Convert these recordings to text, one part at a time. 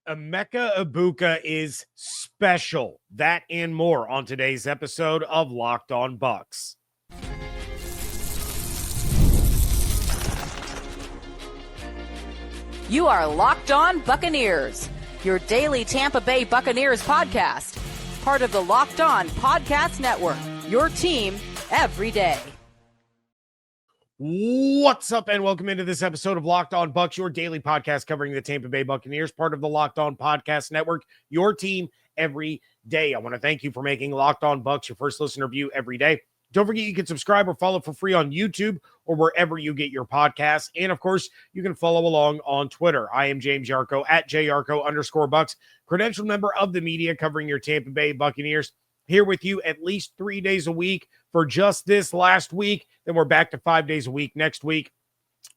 Amecha Ibuka is special. That and more on today's episode of Locked On Bucs. You are Locked On Buccaneers, your daily Tampa Bay Buccaneers podcast. Part of the Locked On Podcast Network, your team every day. What's up, and welcome into this episode of Locked On Bucs, your daily podcast covering the Tampa Bay Buccaneers, part of the Locked On Podcast Network, your team every day. I want to thank you for making Locked On Bucs your first listener view every day. Don't forget you can subscribe or follow for free on YouTube or wherever you get your podcasts. And, of course, you can follow along on Twitter. I am James Yarcho at JYarcho_Bucs, credentialed member of the media covering your Tampa Bay Buccaneers. Here with you at least 3 days a week for just this last week. Then we're back to 5 days a week next week,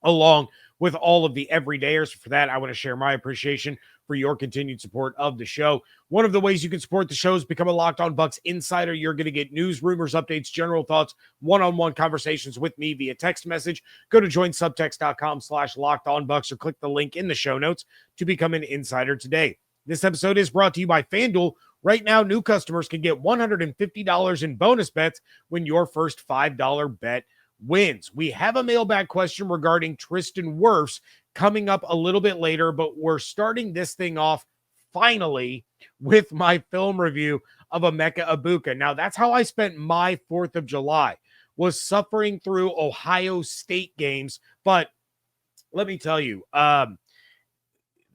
along with all of the everydayers. For that, I want to share my appreciation for your continued support of the show. One of the ways you can support the show is become a Locked On Bucs insider. You're going to get news, rumors, updates, general thoughts, one-on-one conversations with me via text message. Go to joinsubtext.com/LockedOnBucs or click the link in the show notes to become an insider today. This episode is brought to you by FanDuel. Right now, new customers can get $150 in bonus bets when your first $5 bet wins. We have a mailbag question regarding Tristan Wirfs coming up a little bit later, but we're starting this thing off finally with my film review of Amecha Ibuka. Now, that's how I spent my 4th of July, was suffering through Ohio State games. But let me tell you,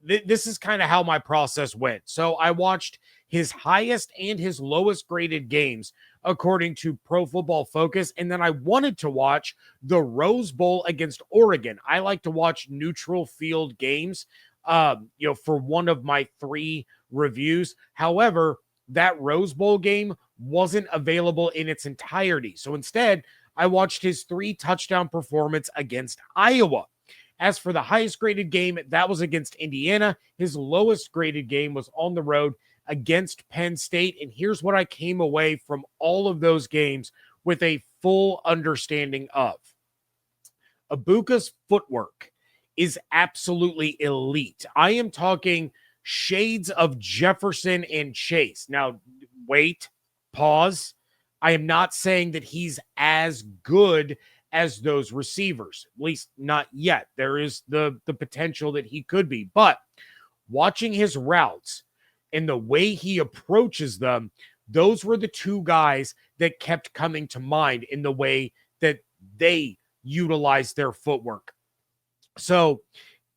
this is kind of how my process went. So I watched his highest and his lowest graded games according to Pro Football Focus. And then I wanted to watch the Rose Bowl against Oregon. I like to watch neutral field games, for one of my 3 reviews. However, that Rose Bowl game wasn't available in its entirety. So instead, I watched his 3 touchdown performance against Iowa. As for the highest graded game, that was against Indiana. His lowest graded game was on the road against Penn State. And here's what I came away from all of those games with a full understanding of. Ibuka's footwork is absolutely elite. I am talking shades of Jefferson and Chase. Now, wait, pause. I am not saying that he's as good as those receivers, at least not yet. There is the potential that he could be. But watching his routes and the way he approaches them, those were the 2 guys that kept coming to mind in the way that they utilize their footwork. So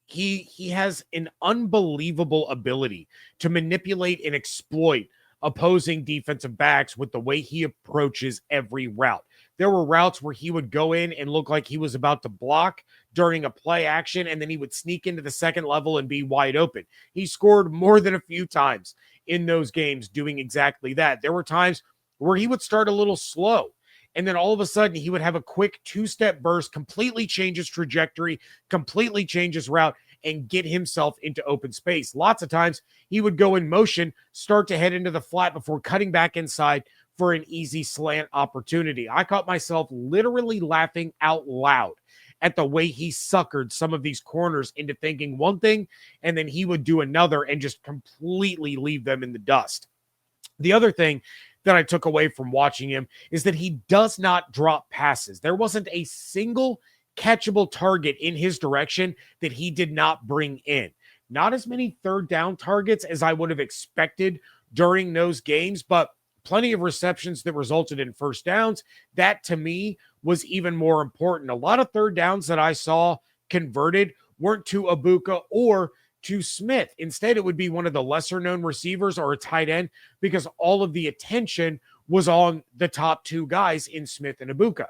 he has an unbelievable ability to manipulate and exploit opposing defensive backs with the way he approaches every route. There were routes where he would go in and look like he was about to block during a play action, and then he would sneak into the second level and be wide open. He scored more than a few times in those games doing exactly that. There were times where he would start a little slow, and then all of a sudden he would have a quick 2-step burst, completely change his trajectory, completely change his route, and get himself into open space. Lots of times he would go in motion, start to head into the flat before cutting back inside for an easy slant opportunity. I caught myself literally laughing out loud at the way he suckered some of these corners into thinking one thing, and then he would do another and just completely leave them in the dust. The other thing that I took away from watching him is that he does not drop passes. There wasn't a single catchable target in his direction that he did not bring in. Not as many 3rd down targets as I would have expected during those games, but plenty of receptions that resulted in 1st downs. That, to me, was even more important. A lot of 3rd downs that I saw converted weren't to Ibuka or to Smith. Instead, it would be one of the lesser-known receivers or a tight end because all of the attention was on the top 2 guys in Smith and Ibuka.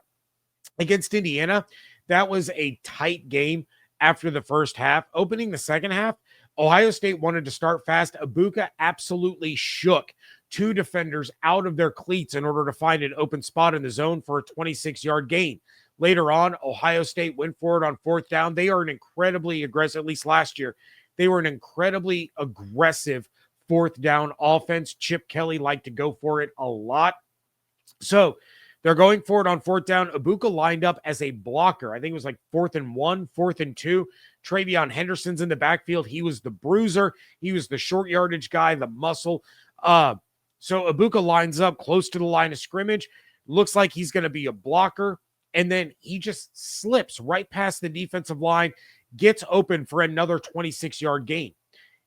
Against Indiana, that was a tight game after the first half. Opening the second half, Ohio State wanted to start fast. Ibuka absolutely shook 2 defenders out of their cleats in order to find an open spot in the zone for a 26-yard gain. Later on, Ohio State went for it on 4th down. They are an incredibly aggressive, at least last year, they were an incredibly aggressive 4th down offense. Chip Kelly liked to go for it a lot. So They're going for it on fourth down. Ibuka lined up as a blocker. I think it was like 4th and 1, 4th and 2. Travion Henderson's in the backfield. He was the bruiser. He was the short yardage guy, the muscle. So Ibuka lines up close to the line of scrimmage. Looks like he's going to be a blocker. And then he just slips right past the defensive line, gets open for another 26-yard gain.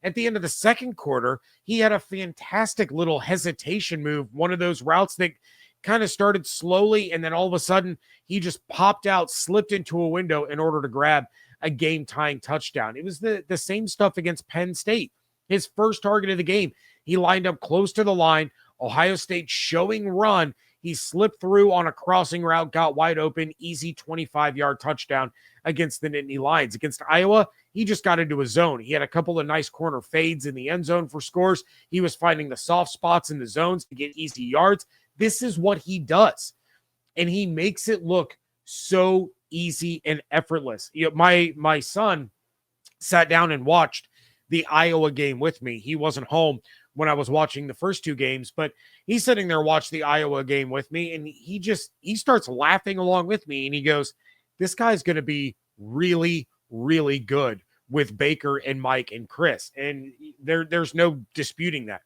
At the end of the second quarter, he had a fantastic little hesitation move, one of those routes that kind of started slowly, and then all of a sudden, he just popped out, slipped into a window in order to grab a game-tying touchdown. It was the same stuff against Penn State. His first target of the game, he lined up close to the line. Ohio State showing run. He slipped through on a crossing route, got wide open, easy 25-yard touchdown against the Nittany Lions. Against Iowa, he just got into a zone. He had a couple of nice corner fades in the end zone for scores. He was finding the soft spots in the zones to get easy yards. This is what he does, and he makes it look so easy and effortless. You know, my son sat down and watched the Iowa game with me. He wasn't home when I was watching the first two games, but he's sitting there watching the Iowa game with me, and he starts laughing along with me, and he goes, this guy's going to be really, really good with Baker and Mike and Chris. And there's no disputing that.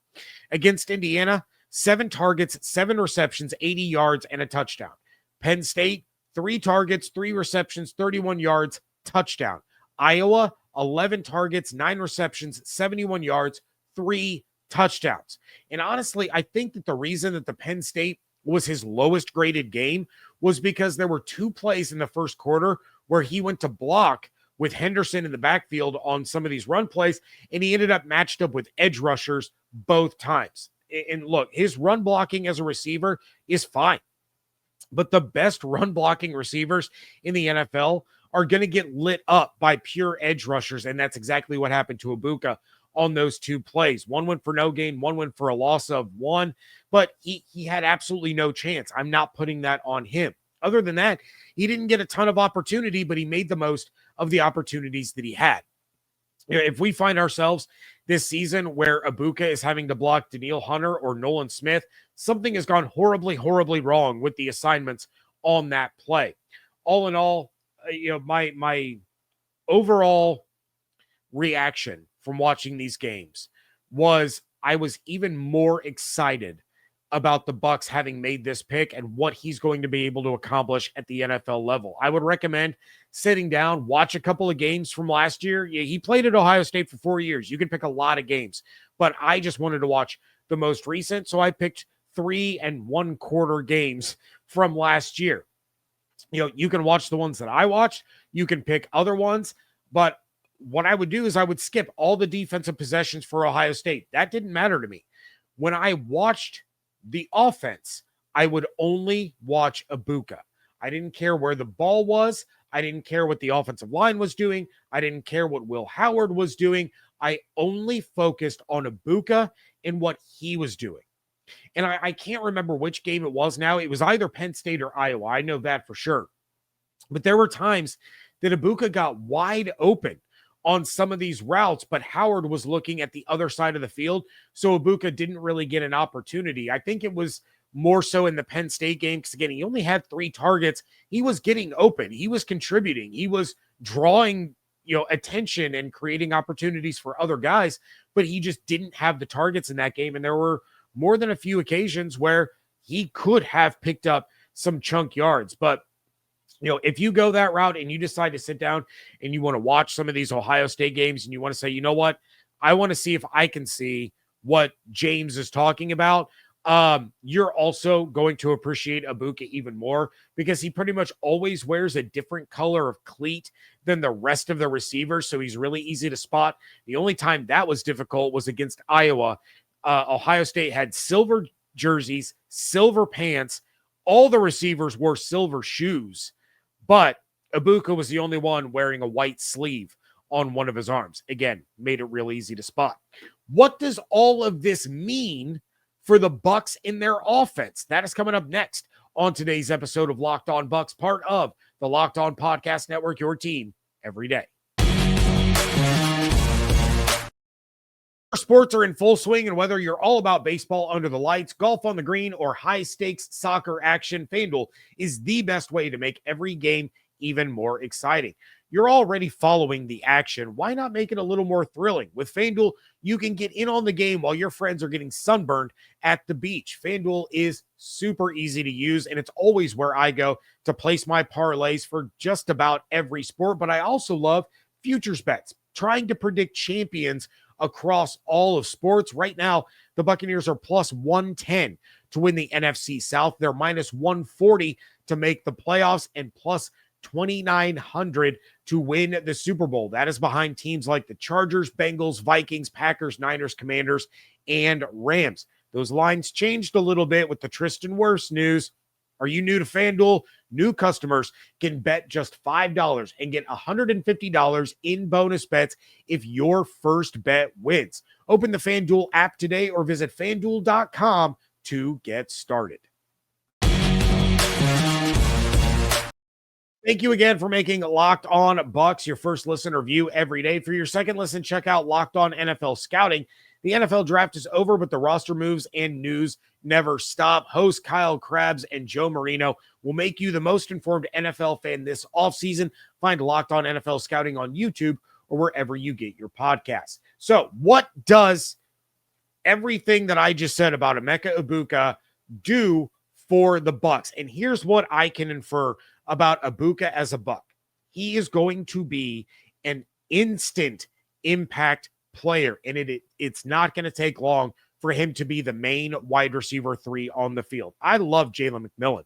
Against Indiana, 7 targets, 7 receptions, 80 yards, and a touchdown. Penn State, 3 targets, 3 receptions, 31 yards, touchdown. Iowa, 11 targets, 9 receptions, 71 yards, 3 touchdowns. And honestly, I think that the reason that the Penn State was his lowest graded game was because there were 2 plays in the first quarter where he went to block with Henderson in the backfield on some of these run plays, and he ended up matched up with edge rushers both times. And look, his run blocking as a receiver is fine, but the best run blocking receivers in the NFL are going to get lit up by pure edge rushers, and that's exactly what happened to Ibuka on those 2 plays. One went for no gain, one went for a loss of 1, but he had absolutely no chance. I'm not putting that on him. Other than that, he didn't get a ton of opportunity, but he made the most of the opportunities that he had. If we find ourselves this season where Ibuka is having to block Danielle Hunter or Nolan Smith, something has gone horribly, horribly wrong with the assignments on that play. All in all, my overall reaction from watching these games was I was even more excited about the Bucs having made this pick and what he's going to be able to accomplish at the NFL level. I would recommend sitting down, watch a couple of games from last year. Yeah, he played at Ohio State for 4 years. You can pick a lot of games, but I just wanted to watch the most recent, so I picked 3 1/4 games from last year. You can watch the ones that I watched. You can pick other ones, but what I would do is I would skip all the defensive possessions for Ohio State. That didn't matter to me. When I watched the offense, I would only watch Ibuka. I didn't care where the ball was. I didn't care what the offensive line was doing. I didn't care what Will Howard was doing. I only focused on Ibuka and what he was doing. And I can't remember which game it was now. It was either Penn State or Iowa. I know that for sure. But there were times that Ibuka got wide open on some of these routes, but Howard was looking at the other side of the field, so Ibuka didn't really get an opportunity. I think it was more so in the Penn State game because, again, he only had 3 targets. He was getting open. He was contributing. He was drawing attention and creating opportunities for other guys, but he just didn't have the targets in that game, and there were more than a few occasions where he could have picked up some chunk yards. But if you go that route and you decide to sit down and you want to watch some of these Ohio State games and you want to say, you know what, I want to see if I can see what James is talking about, you're also going to appreciate Ibuka even more because he pretty much always wears a different color of cleat than the rest of the receivers, so he's really easy to spot. The only time that was difficult was against Iowa. Ohio State had silver jerseys, silver pants. All the receivers wore silver shoes. But Ibuka was the only one wearing a white sleeve on one of his arms. Again, made it real easy to spot. What does all of this mean for the Bucs in their offense? That is coming up next on today's episode of Locked On Bucs, part of the Locked On Podcast Network, your team every day. Sports are in full swing, and whether you're all about baseball under the lights, golf on the green, or high-stakes soccer action, FanDuel is the best way to make every game even more exciting. You're already following the action. Why not make it a little more thrilling? With FanDuel, you can get in on the game while your friends are getting sunburned at the beach. FanDuel is super easy to use, and it's always where I go to place my parlays for just about every sport. But I also love futures bets, trying to predict champions across all of sports. Right now, the Buccaneers are plus 110 to win the NFC South. They're minus 140 to make the playoffs and plus 2,900 to win the Super Bowl. That is behind teams like the Chargers, Bengals, Vikings, Packers, Niners, Commanders, and Rams. Those lines changed a little bit with the Tristan Wirfs news. Are you new to FanDuel? New customers can bet just $5 and get $150 in bonus bets if your first bet wins. Open the FanDuel app today or visit FanDuel.com to get started. Thank you again for making Locked On Bucs your first listen or view every day. For your second listen, check out Locked On NFL Scouting. The NFL draft is over, but the roster moves and news never stop. Hosts Kyle Krabs and Joe Marino will make you the most informed NFL fan this offseason. Find Locked On NFL Scouting on YouTube or wherever you get your podcasts. So what does everything that I just said about Amecha Ibuka do for the Bucs? And here's what I can infer about Ibuka as a Buck. He is going to be an instant impact player, and it's not going to take long for him to be the main wide receiver 3 on the field. I love Jalen McMillan.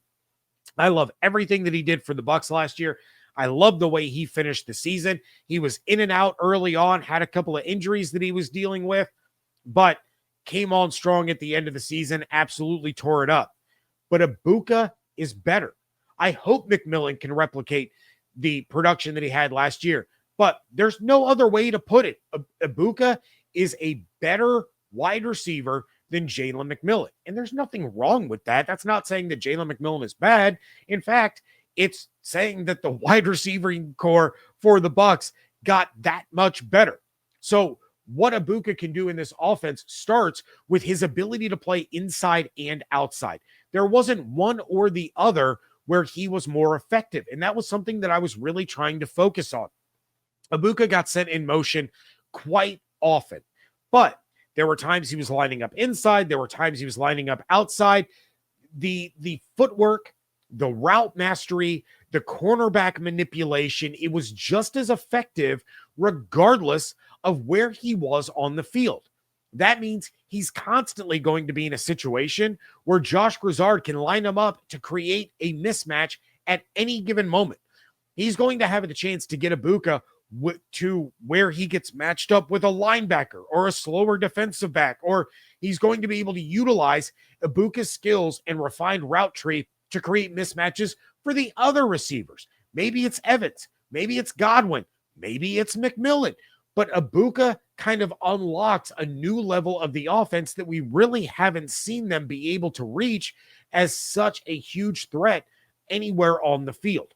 I love everything that he did for the Bucs last year. I love the way he finished the season. He was in and out early on, had a couple of injuries that he was dealing with, but came on strong at the end of the season, absolutely tore it up. But Ibuka is better. I hope McMillan can replicate the production that he had last year, but there's no other way to put it. Ibuka is a better wide receiver than Jalen McMillan, and there's nothing wrong with that. That's not saying that Jalen McMillan is bad. In fact, it's saying that the wide receiving core for the Bucs got that much better. So what Ibuka can do in this offense starts with his ability to play inside and outside. There wasn't one or the other where he was more effective, and that was something that I was really trying to focus on. Ibuka got sent in motion quite often, but there were times he was lining up inside. There were times he was lining up outside. The footwork, the route mastery, the cornerback manipulation, it was just as effective regardless of where he was on the field. That means he's constantly going to be in a situation where Josh Grizzard can line him up to create a mismatch at any given moment. He's going to have the chance to get Ibuka to where he gets matched up with a linebacker or a slower defensive back, or he's going to be able to utilize Ibuka's skills and refined route tree to create mismatches for the other receivers. Maybe it's Evans, maybe it's Godwin, maybe it's McMillan, but Ibuka kind of unlocks a new level of the offense that we really haven't seen them be able to reach as such a huge threat anywhere on the field.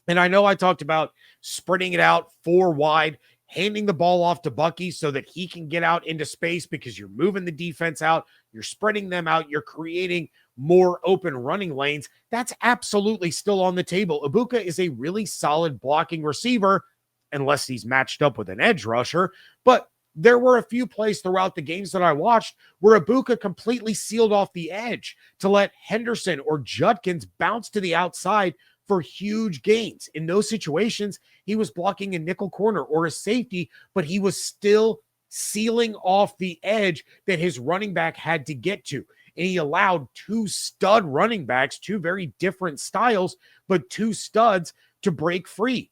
And I know I talked about spreading it out 4 wide, handing the ball off to Bucky so that he can get out into space because you're moving the defense out, you're spreading them out, you're creating more open running lanes. That's absolutely still on the table. Ibuka is a really solid blocking receiver, unless he's matched up with an edge rusher. But there were a few plays throughout the games that I watched where Ibuka completely sealed off the edge to let Henderson or Judkins bounce to the outside for huge gains. In those situations, he was blocking a nickel corner or a safety, but he was still sealing off the edge that his running back had to get to. And he allowed 2 stud running backs, 2 very different styles, but 2 studs to break free.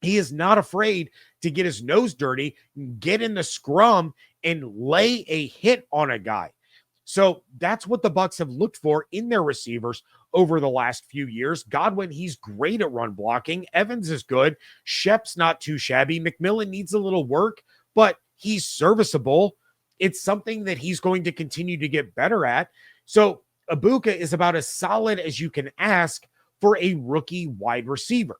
He is not afraid to get his nose dirty, get in the scrum, and lay a hit on a guy. So that's what the Bucs have looked for in their receivers over the last few years. Godwin, he's great at run blocking. Evans is good. Shep's not too shabby. McMillan needs a little work, but he's serviceable. It's something that he's going to continue to get better at. So Ibuka is about as solid as you can ask for a rookie wide receiver.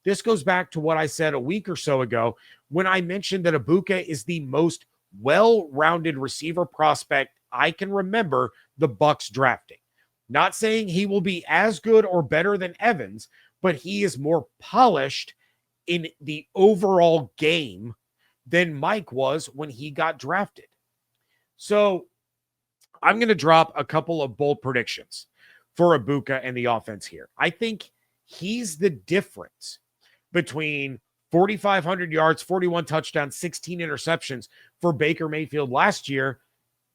This goes back to what I said a week or so ago when I mentioned that Ibuka is the most well-rounded receiver prospect I can remember the Bucs drafting. Not saying he will be as good or better than Evans, but he is more polished in the overall game than Mike was when he got drafted. So I'm going to drop a couple of bold predictions for Ibuka and the offense here. I think he's the difference between 4,500 yards, 41 touchdowns, 16 interceptions for Baker Mayfield last year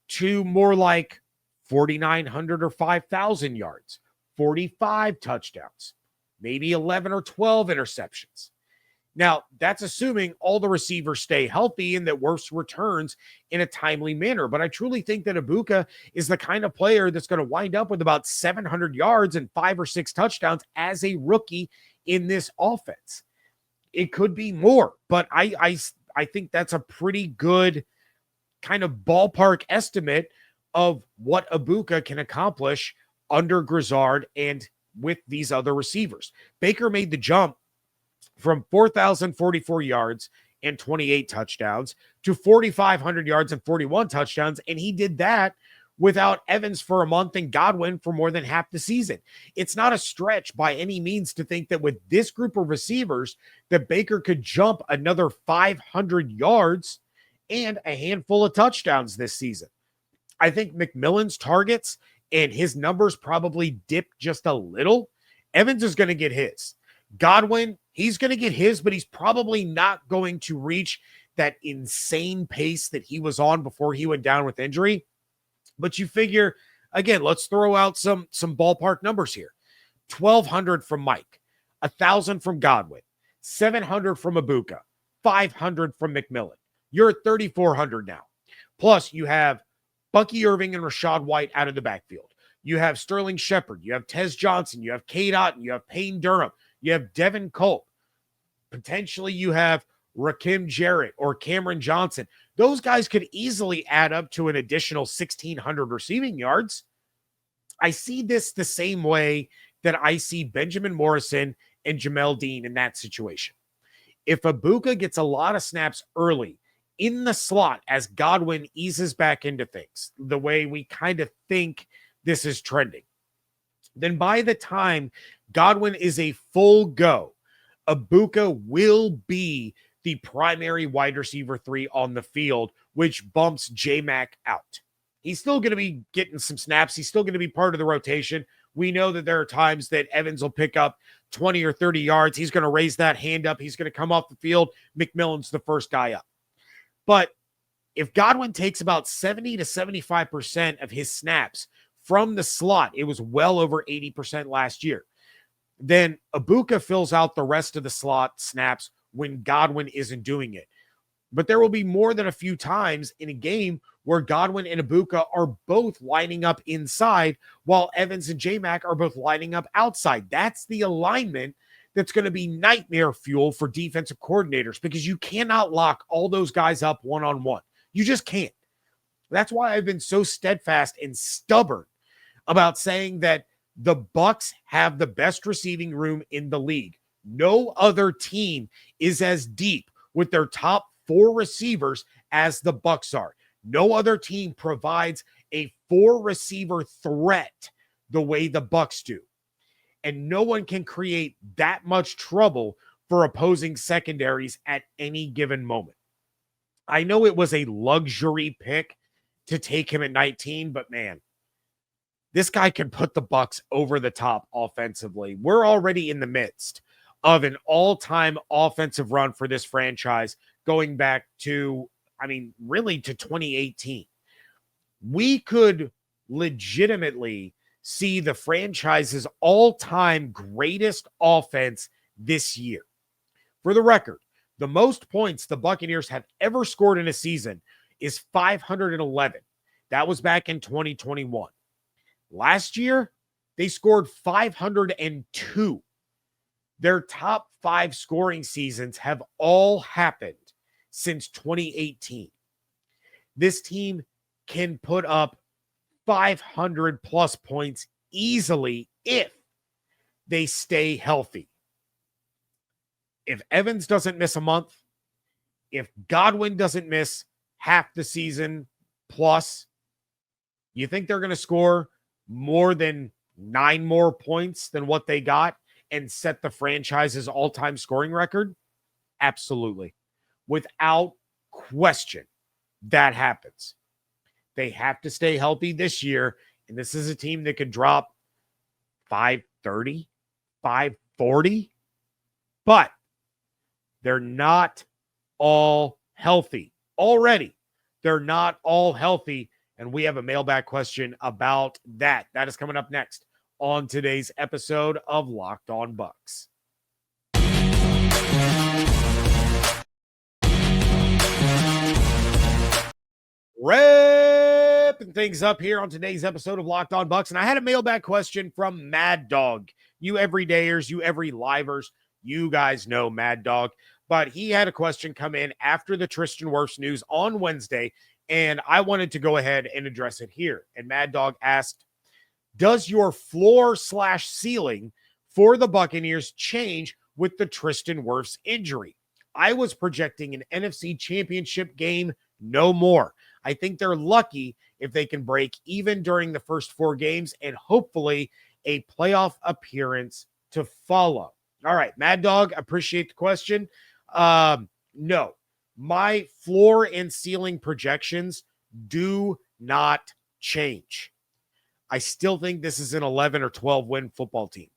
to more like 4,900 or 5,000 yards, 45 touchdowns, maybe 11 or 12 interceptions. Now, that's assuming all the receivers stay healthy and that Wirfs returns in a timely manner. But I truly think that Ibuka is the kind of player that's going to wind up with about 700 yards and 5 or 6 touchdowns as a rookie in this offense. It could be more, but I think that's a pretty good kind of ballpark estimate of what Ibuka can accomplish under Grizzard and with these other receivers. Baker made the jump from 4,044 yards and 28 touchdowns to 4,500 yards and 41 touchdowns, and he did that without Evans for a month and Godwin for more than half the season. It's not a stretch by any means to think that with this group of receivers that Baker could jump another 500 yards and a handful of touchdowns this season. I think McMillan's targets and his numbers probably dip just a little. Evans is going to get his. Godwin, he's going to get his, but he's probably not going to reach that insane pace that he was on before he went down with injury. But you figure, again, let's throw out some ballpark numbers here. 1,200 from Mike, 1,000 from Godwin, 700 from Ibuka, 500 from McMillan. You're at 3,400 now. Plus, you have Bucky Irving and Rachaad White out of the backfield. You have Sterling Shepard. You have Tez Johnson. You have Cade Otton. You have Payne Durham. You have Devin Culp. Potentially you have Rakim Jarrett or Cameron Johnson. Those guys could easily add up to an additional 1,600 receiving yards. I see this the same way that I see Benjamin Morrison and Jamel Dean in that situation. If Ibuka gets a lot of snaps early in the slot as Godwin eases back into things, the way we kind of think this is trending, then by the time Godwin is a full go, Ibuka will be the primary wide receiver 3 on the field, which bumps J-Mac out. He's still going to be getting some snaps. He's still going to be part of the rotation. We know that there are times that Evans will pick up 20 or 30 yards. He's going to raise that hand up. He's going to come off the field. McMillan's the first guy up. But if Godwin takes about 70 to 75% of his snaps from the slot, it was well over 80% last year, then Ibuka fills out the rest of the slot snaps when Godwin isn't doing it. But there will be more than a few times in a game where Godwin and Ibuka are both lining up inside while Evans and J-Mac are both lining up outside. That's the alignment that's going to be nightmare fuel for defensive coordinators because you cannot lock all those guys up one-on-one. You just can't. That's why I've been so steadfast and stubborn about saying that the Bucs have the best receiving room in the league. No other team is as deep with their top 4 receivers as the Bucs are. No other team provides a 4-receiver threat the way the Bucs do. And no one can create that much trouble for opposing secondaries at any given moment. I know it was a luxury pick to take him at 19, but man, this guy can put the Bucs over the top offensively. We're already in the midst of an all-time offensive run for this franchise going back to, really to 2018. We could legitimately see the franchise's all-time greatest offense this year. For the record, the most points the Buccaneers have ever scored in a season is 511. That was back in 2021. Last year, they scored 502. Their top 5 scoring seasons have all happened since 2018. This team can put up 500 plus points easily if they stay healthy. If Evans doesn't miss a month, if Godwin doesn't miss half the season plus, you think they're going to score more than 9 more points than what they got and set the franchise's all-time scoring record? Absolutely. Without question, that happens. They have to stay healthy this year, and this is a team that could drop 530, 540, but they're not all healthy already. They're not all healthy, and we have a mailbag question about that. That is coming up next on today's episode of Locked On Bucs. Wrapping things up here on today's episode of Locked On Bucs, and I had a mailbag question from Mad Dog. You everydayers, you every livers, you guys know Mad Dog, but he had a question come in after the Tristan Wirfs news on Wednesday, and I wanted to go ahead and address it here. And Mad Dog asked, does your floor/ceiling for the Buccaneers change with the Tristan Wirfs injury? I was projecting an NFC Championship game, no more. I think they're lucky if they can break even during the first 4 games and hopefully a playoff appearance to follow. All right, Mad Dog, appreciate the question. No, my floor and ceiling projections do not change. I still think this is an 11 or 12 win football team,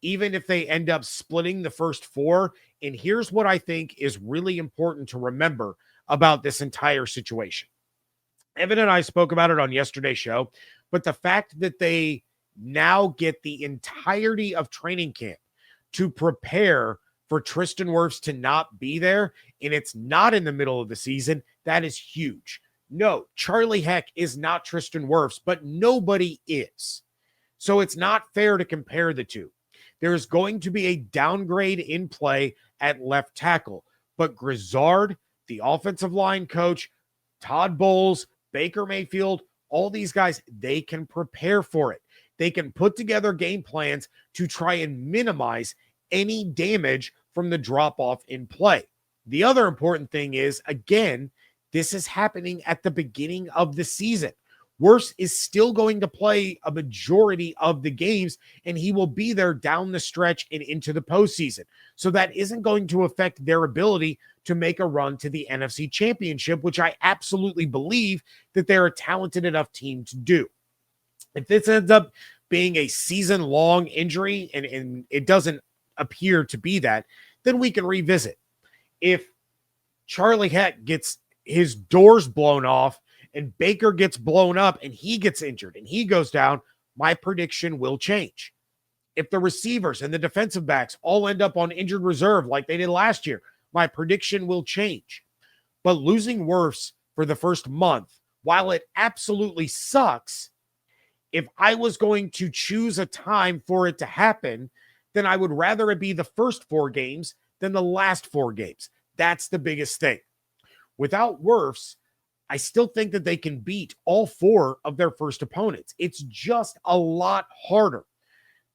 even if they end up splitting the first 4. And here's what I think is really important to remember about this entire situation. Evan and I spoke about it on yesterday's show, but the fact that they now get the entirety of training camp to prepare for Tristan Wirfs to not be there, and it's not in the middle of the season, that is huge. No, Charlie Heck is not Tristan Wirfs, but nobody is. So it's not fair to compare the two. There is going to be a downgrade in play at left tackle, but Grizzard, the offensive line coach, Todd Bowles, Baker Mayfield, all these guys, they can prepare for it. They can put together game plans to try and minimize any damage from the drop-off in play. The other important thing is, again, this is happening at the beginning of the season. Wirfs is still going to play a majority of the games, and he will be there down the stretch and into the postseason. So that isn't going to affect their ability to make a run to the NFC Championship, which I absolutely believe that they're a talented enough team to do. If this ends up being a season-long injury, and it doesn't appear to be that, then we can revisit. If Charlie Heck gets his doors blown off and Baker gets blown up and he gets injured and he goes down, my prediction will change. If the receivers and the defensive backs all end up on injured reserve like they did last year, my prediction will change. But losing Wirfs for the first month, while it absolutely sucks, if I was going to choose a time for it to happen, then I would rather it be the first 4 games than the last 4 games. That's the biggest thing. Without Wirfs, I still think that they can beat all 4 of their first opponents. It's just a lot harder.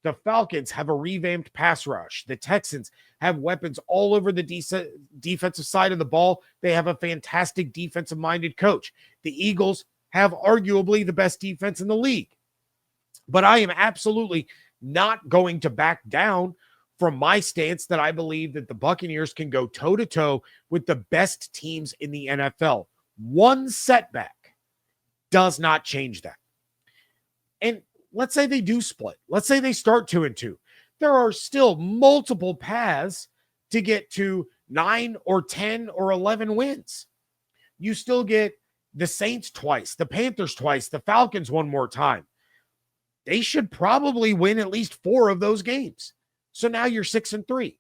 The Falcons have a revamped pass rush. The Texans have weapons all over the defensive side of the ball. They have a fantastic defensive-minded coach. The Eagles have arguably the best defense in the league. But I am absolutely not going to back down from my stance that I believe that the Buccaneers can go toe-to-toe with the best teams in the NFL. One setback does not change that. And let's say they do split. Let's say they start 2-2. There are still multiple paths to get to 9 or 10 or 11 wins. You still get the Saints twice, the Panthers twice, the Falcons one more time. They should probably win at least 4 of those games. So now you're 6-3.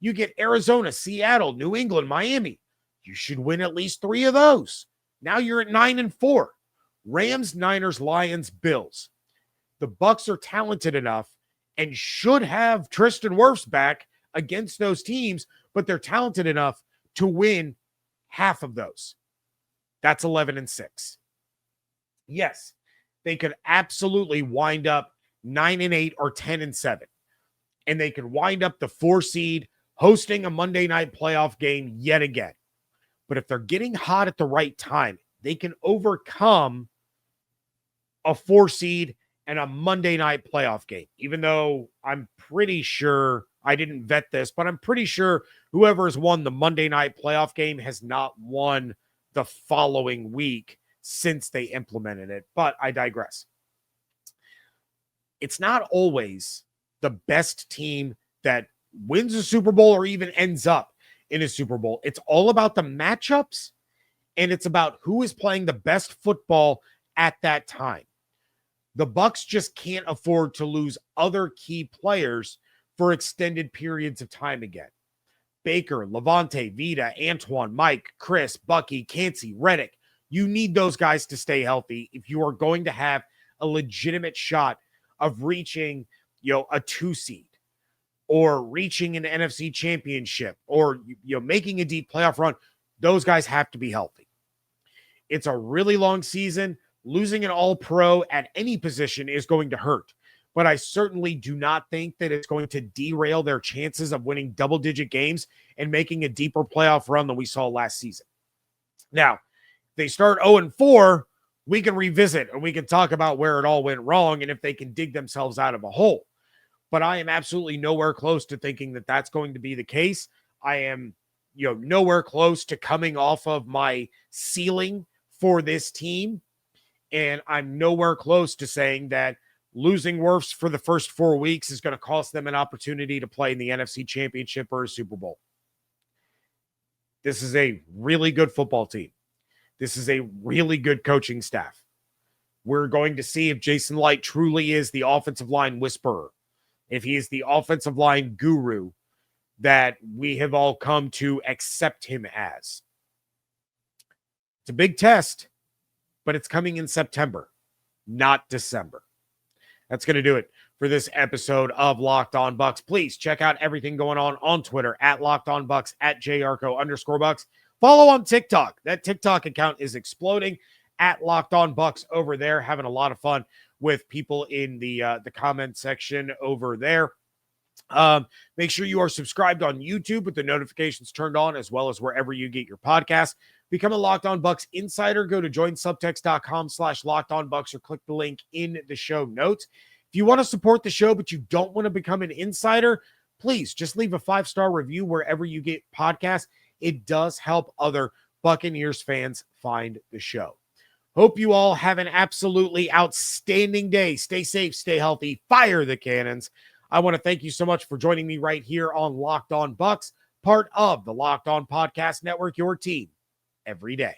You get Arizona, Seattle, New England, Miami. You should win at least 3 of those. Now you're at 9-4. Rams, Niners, Lions, Bills. The Bucs are talented enough and should have Tristan Wirfs back against those teams, but they're talented enough to win half of those. That's 11-6. Yes, they could absolutely wind up 9-8 or 10-7. And they could wind up the 4 seed hosting a Monday night playoff game yet again. But if they're getting hot at the right time, they can overcome a 4 seed and a Monday night playoff game. Even though I'm pretty sure, I didn't vet this, but I'm pretty sure whoever has won the Monday night playoff game has not won the following week since they implemented it. But I digress. It's not always the best team that wins a Super Bowl or even ends up in a Super Bowl. It's all about the matchups, and it's about who is playing the best football at that time. The Bucs just can't afford to lose other key players for extended periods of time again. Baker, Levante, Vita, Antoine, Mike, Chris, Bucky, Kancey, Reddick. You need those guys to stay healthy if you are going to have a legitimate shot of reaching, a 2 seed or reaching an NFC championship or, making a deep playoff run. Those guys have to be healthy. It's a really long season. Losing an all-pro at any position is going to hurt, but I certainly do not think that it's going to derail their chances of winning double-digit games and making a deeper playoff run than we saw last season. Now, if they start 0-4, we can revisit and we can talk about where it all went wrong and if they can dig themselves out of a hole. But I am absolutely nowhere close to thinking that that's going to be the case. I am, nowhere close to coming off of my ceiling for this team. And I'm nowhere close to saying that losing Wirfs for the first 4 weeks is going to cost them an opportunity to play in the NFC Championship or a Super Bowl. This is a really good football team. This is a really good coaching staff. We're going to see if Jason Light truly is the offensive line whisperer, if he is the offensive line guru that we have all come to accept him as. It's a big test, but it's coming in September, not December. That's going to do it for this episode of Locked On Bucs. Please check out everything going on Twitter at Locked On Bucs, at @JYarcho_Bucs. Follow on TikTok. That TikTok account is exploding at Locked On Bucs over there. Having a lot of fun with people in the comment section over there. Make sure you are subscribed on YouTube with the notifications turned on, as well as wherever you get your podcast. Become a Locked On Bucs insider. Go to joinsubtext.com/LockedOnBucs or click the link in the show notes. If you want to support the show, but you don't want to become an insider, please just leave a 5-star review wherever you get podcasts. It does help other Buccaneers fans find the show. Hope you all have an absolutely outstanding day. Stay safe, stay healthy, fire the cannons. I want to thank you so much for joining me right here on Locked On Bucs, part of the Locked On Podcast Network, your team every day.